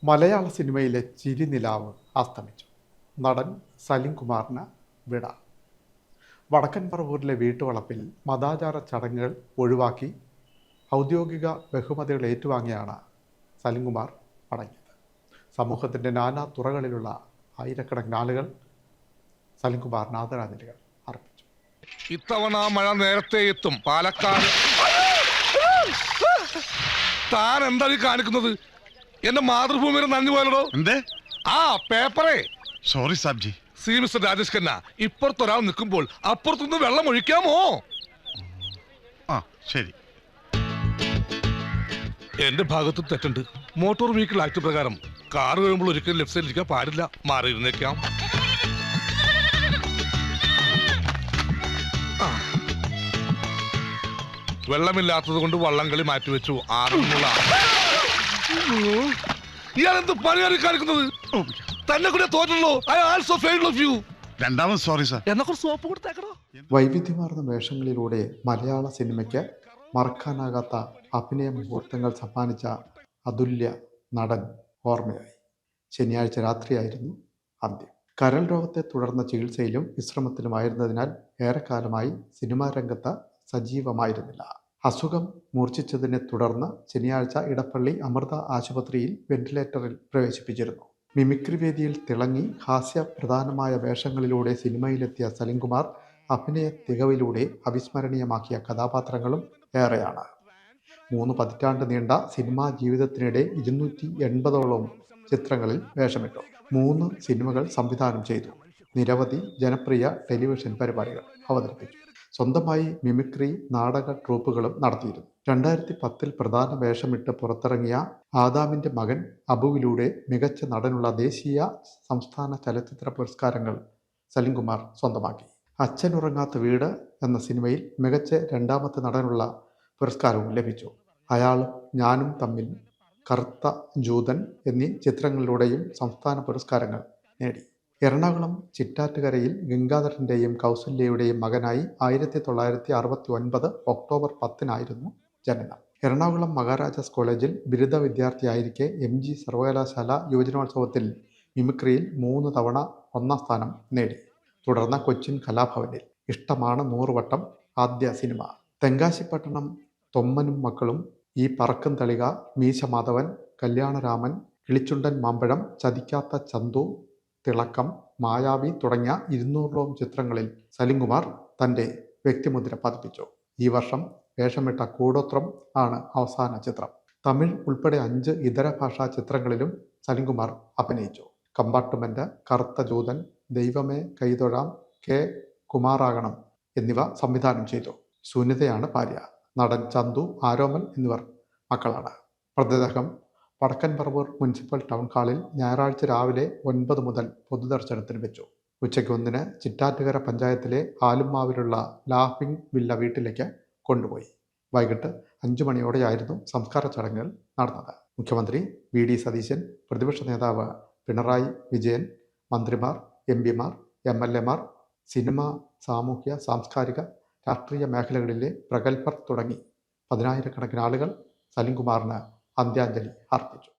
മലയാള സിനിമയിലെ ചിരിനിലാവ് അസ്തമിച്ചു. നടൻ സലിം കുമാറിന് വിട. വടക്കൻ പറവൂരിലെ വീട്ടുവളപ്പിൽ മതാചാര ചടങ്ങുകൾ ഒഴിവാക്കി ഔദ്യോഗിക ബഹുമതികൾ ഏറ്റുവാങ്ങിയാണ് സലിം കുമാർ മടങ്ങിയത്. സമൂഹത്തിൻ്റെ നാനാ തുറകളിലുള്ള ആയിരക്കണക്കിന് ആളുകൾ സലിം കുമാറിന് ആദരാഞ്ജലികൾ അർപ്പിച്ചു. ഇത്തവണ മഴ നേരത്തെ എത്തും. പാലക്കാട് താൻ എന്താ കാണിക്കുന്നത്? എന്റെ മാതൃഭൂമിയുടെ നന്ദി പോലോ. എന്തേ? ആ പേപ്പറേ. സോറി സാബ്ജി. സി മിസ്റ്റർ രാജേഷ് ഖന്ന, ഇപ്പുറത്തൊരാൾ നിൽക്കുമ്പോൾ അപ്പുറത്തുനിന്ന് വെള്ളം ഒഴിക്കാമോ? ആ ശരി. എന്റെ ഭാഗത്ത് തെറ്റുണ്ട്. മോട്ടോർ വെഹിക്കിൾ ആക്ട് പ്രകാരം കാർ വരുമ്പോൾ ഒരിക്കലും ലെഫ്റ്റ് സൈഡിൽ ഇരിക്കാൻ പാടില്ല. മാറിയിരുന്നേക്കാം. വെള്ളമില്ലാത്തത് കൊണ്ട് വള്ളംകളി മാറ്റിവെച്ചു. ആറന്മുള. ഇയാളെന്ത് പണിയാണ് കാണിക്കുന്നത്? തന്നെ കൂടെ തോറ്റല്ലോ. I also failed of you. രണ്ടാമത് സോറി സാർ. എന്നൊക്കെ സോപ്പ് കൊടുത്തേക്കണോ? വൈവിധ്യമാർന്ന വേഷങ്ങളിലൂടെ മലയാള സിനിമയ്ക്ക് മറക്കാനാകാത്ത അഭിനയ മുഹൂർത്തങ്ങൾ സമ്മാനിച്ച അതുല്യ നടൻ ഓർമ്മയായി. ശനിയാഴ്ച രാത്രിയായിരുന്നു അന്ത്യം. കരൾ രോഗത്തെ തുടർന്ന ചികിത്സയിലും വിശ്രമത്തിലുമായിരുന്നതിനാൽ ഏറെക്കാലമായി സിനിമാ രംഗത്ത് സജീവമായിരുന്നില്ല. അസുഖം മൂർച്ഛിച്ചതിനെ തുടർന്ന് ശനിയാഴ്ച ഇടപ്പള്ളി അമൃത ആശുപത്രിയിൽ വെന്റിലേറ്ററിൽ പ്രവേശിപ്പിച്ചിരുന്നു. മിമിക്രി വേദിയിൽ തിളങ്ങി ഹാസ്യപ്രധാനമായ വേഷങ്ങളിലൂടെ സിനിമയിലെത്തിയ സലിം കുമാർ അഭിനയ തികവിലൂടെ അവിസ്മരണീയമാക്കിയ കഥാപാത്രങ്ങളും ഏറെയാണ്. 3 പതിറ്റാണ്ട് നീണ്ട സിനിമാ ജീവിതത്തിനിടെ 280ഓളം ചിത്രങ്ങളിൽ വേഷമിട്ടു. 3 സിനിമകൾ സംവിധാനം ചെയ്തു. നിരവധി ജനപ്രിയ ടെലിവിഷൻ പരിപാടികൾ അവതരിപ്പിച്ചു. സ്വന്തമായി മിമിക്രി നാടക ട്രൂപ്പുകളും നടത്തിയിരുന്നു. 2010 പ്രധാന വേഷമിട്ട് പുറത്തിറങ്ങിയ ആദാമിൻ്റെ മകൻ അബുവിലൂടെ മികച്ച നടനുള്ള ദേശീയ സംസ്ഥാന ചലച്ചിത്ര പുരസ്കാരങ്ങൾ സലിം കുമാർ സ്വന്തമാക്കി. അച്ഛനുറങ്ങാത്ത വീട് എന്ന സിനിമയിൽ മികച്ച 2ാമത്തെ നടനുള്ള പുരസ്കാരവും ലഭിച്ചു. അയാളും ഞാനും തമ്മിൽ, കറുത്ത ജൂതൻ എന്നീ ചിത്രങ്ങളിലൂടെയും സംസ്ഥാന പുരസ്കാരങ്ങൾ നേടി. എറണാകുളം ചിറ്റാറ്റുകരയിൽ ഗംഗാധരൻ്റെയും കൗസല്യയുടെയും മകനായി 1969 ഒക്ടോബർ 10 ജനനം. എറണാകുളം മഹാരാജാസ് കോളേജിൽ ബിരുദ വിദ്യാർത്ഥിയായിരിക്കെ MG സർവകലാശാല യുവജനോത്സവത്തിൽ മിമിക്രിയിൽ 3 തവണ 1ാം സ്ഥാനം നേടി. തുടർന്ന് കൊച്ചിൻ കലാഭവനിൽ ഇഷ്ടമാണ് 100 വട്ടം ആദ്യ സിനിമ, തെങ്കാശിപ്പട്ടണം തൊമ്മനും മക്കളും, ഈ പറക്കും തളിക, മീശ മാധവൻ, കല്യാണരാമൻ, കിളിച്ചുണ്ടൻ മാമ്പഴം, ചതിക്കാത്ത ചന്തു, തിളക്കം, മായാവി തുടങ്ങിയ 200ഓളം ചിത്രങ്ങളിൽ സലിം കുമാർ തൻ്റെ വ്യക്തിമുദ്ര പതിപ്പിച്ചു. ഈ വർഷം വേഷമിട്ട കൂടോത്രം ആണ് അവസാന ചിത്രം. തമിഴ് ഉൾപ്പെടെ 5 ഇതര ഭാഷാ ചിത്രങ്ങളിലും സലിം കുമാർ അഭിനയിച്ചു. കമ്പാർട്ട്മെന്റ്, കറുത്ത ജൂതൻ, ദൈവമേ കൈതൊഴാം, കെ കുമാറാകണം എന്നിവ സംവിധാനം ചെയ്തു. സുനിതയാണ് ഭാര്യ. നടൻ ചന്തു, ആരോമൽ എന്നിവർ മക്കളാണ്. മൃതദേഹം വടക്കൻ പറവൂർ മുനിസിപ്പൽ ടൗൺ ഹാളിൽ ഞായറാഴ്ച രാവിലെ 9 മുതൽ പൊതുദർശനത്തിന് വെച്ചു. ഉച്ചയ്ക്ക് 1 ചിറ്റാറ്റുകര പഞ്ചായത്തിലെ ആലുമാവിലുള്ള ലാഫിംഗ് വില്ല വീട്ടിലേക്ക് കൊണ്ടുപോയി. വൈകിട്ട് 5 മണിയോടെയായിരുന്നു സംസ്കാര ചടങ്ങുകൾ നടന്നത്. മുഖ്യമന്ത്രി VD സതീശൻ, പ്രതിപക്ഷ നേതാവ് പിണറായി വിജയൻ, മന്ത്രിമാർ, MPമാർ, MLAമാർ, സിനിമ, സാമൂഹ്യ, സാംസ്കാരിക, രാഷ്ട്രീയ മേഖലകളിലെ പ്രഗത്ഭർ തുടങ്ങി 10,000കണക്കിന് ആളുകൾ സലിം കുമാറിന് അന്ത്യാഞ്ജലി അർപ്പിച്ചു.